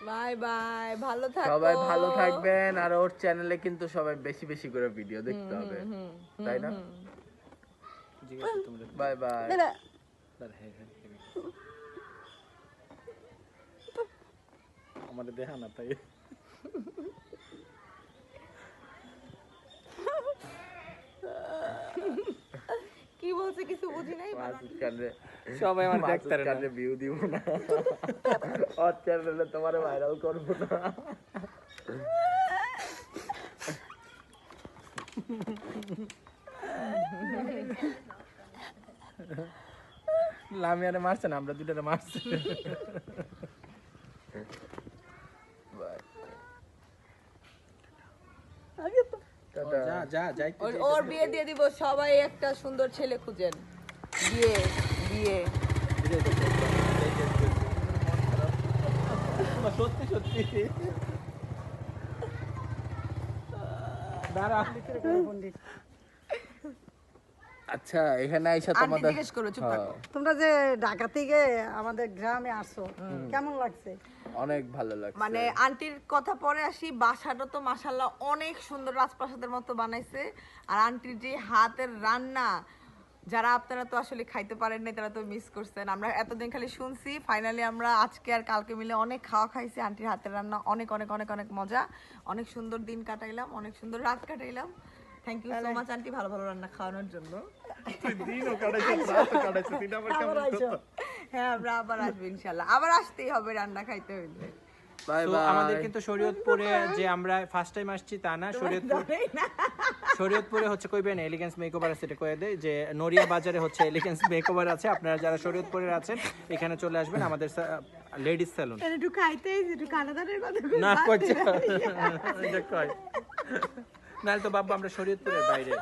Bye bye, ভালো থাকো সবাই, ভালো থাকবেন। আর ওর চ্যানেলে কিন্তু সবাই বেশি বেশি করে ভিডিও দেখতে হবে, তাই না? Bye bye. আমাদের দেখা না তাই কি বলছে কিছু বুঝি নাই। সবাই আমার দেখতে কানে ভিউ দিব না, ওর চ্যানেলে তোমারে ভাইরাল করব না। লামিয়ারে মারছে না, আমরা দুটারে মারছি। ওর বিয়ে দিয়ে দিব, সবাই একটা সুন্দর ছেলে খুঁজেন, বিয়ে বিয়ে। সত্যি সত্যি দাঁড়া। আচ্ছা, এখানে আইসা তোমাদের জিজ্ঞেস করো, চুপ থাকো। তোমরা যে ঢাকা থেকে আমাদের গ্রামে আসছো, কেমন লাগছে? অনেক ভালো লাগছে। মানে আন্টির কথা পরে আসি, বাসাটা তো মাশাআল্লাহ অনেক সুন্দর, রাজপ্রাসাদের মতো বানাইছে। আর আন্টির যে হাতের রান্না, যারা আপনারা তো আসলে খাইতে পারেন না, তারা তো মিস করছেন। আমরা এতদিন খালি শুনছি, ফাইনালি আমরা আজকে আর কালকে মিলে অনেক খাওয়া খাইছি। আন্টির হাতের রান্না অনেক অনেক অনেক অনেক মজা, অনেক সুন্দর দিন কাটাইলাম, অনেক সুন্দর রাত কাটাইলাম। Thank you so much aunty, ভালো ভালো রান্না খাওয়ানোর জন্য। হ্যাঁ, আমরা আবার আসবো ইনশাল্লাহ, আবার আসতেই হবে রান্না খাইতে হইলে। আমাদের কিন্তু শরীয়তপুরে যে আমরা ফার্স্ট টাইম আসছি তা না, শরীয়তপুরে হচ্ছে কইবেন এলিগেন্স মেকওভার আছে, এটা কয়ে দেয় যে নড়িয়া বাজারে হচ্ছে এলিগেন্স মেকওভার আছে। আপনারা যারা শরীয়তপুরে আছেন এখানে চলে আসবেন, আমাদের লেডিস সেলুন। একটু খাইতে একটু কানাদারের কথা না করছে এটা কয় নাহলে তো বাবা আমরা শরীয়তপুরের বাইরে,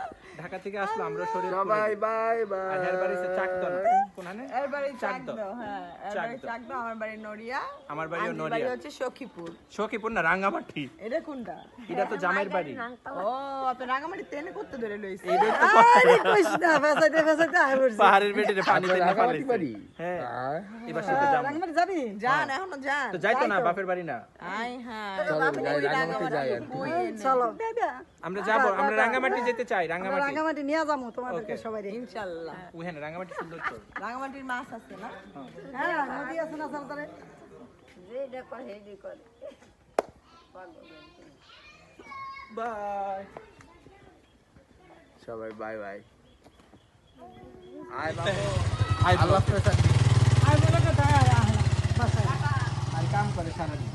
ঢাকা থেকে আসলো আমরা শরীয়তপুর। Bye bye bye. আর এর বাড়ি চাকদা, কোনখানে? এর বাড়ি চাকদা, হ্যাঁ এর বাড়ি চাকদা, আমার বাড়ি নড়িয়া। আমার বাড়িও আন্টির নড়িয়া। বাড়ি হচ্ছে সখীপুর। সখীপুর না, রাঙ্গামাটি। এটা কোনটা? এটা তো জামাইয়ের বাড়ি। ও, আপনি রাঙ্গামাটি তেনে করতে ধরে লইছে। এইটাই তো আরে কইছ না, ফেসাইতে ফেসাইতে আয় পড়ছি। পাহাড়ের বেটে পানি দিয়ে রাঙামাটি বাড়ি? হ্যাঁ, এবার সাথে যাবো। রাঙ্গামাটি যাবি? যান, এখনো যান। তো যাইতো না, বাপের বাড়ি না। আই হ্যাঁ, চলো যাই, রাঙামাটি যাই আর কি। চলো দাদা, আমরা যাবো, আমরা রাঙ্গামাটি যেতে চাই। আমরা রাঙ্গামাটি রাঙ্গামাটি নিয়ে যাবো তোমাদেরকে সবাইকে ইনশাআল্লাহ। ওখানে রাঙ্গামাটি সুন্দর তো। রাঙ্গামাটির মাছ আছে না? হ্যাঁ, নদী আছে না সালতারে? বাই সবাই বাই বাই। আয় বাবু, আই আল্লাহ হাফেজ। আয় বলে কথা, আয় বাসায়। কাম করে সারাদিন।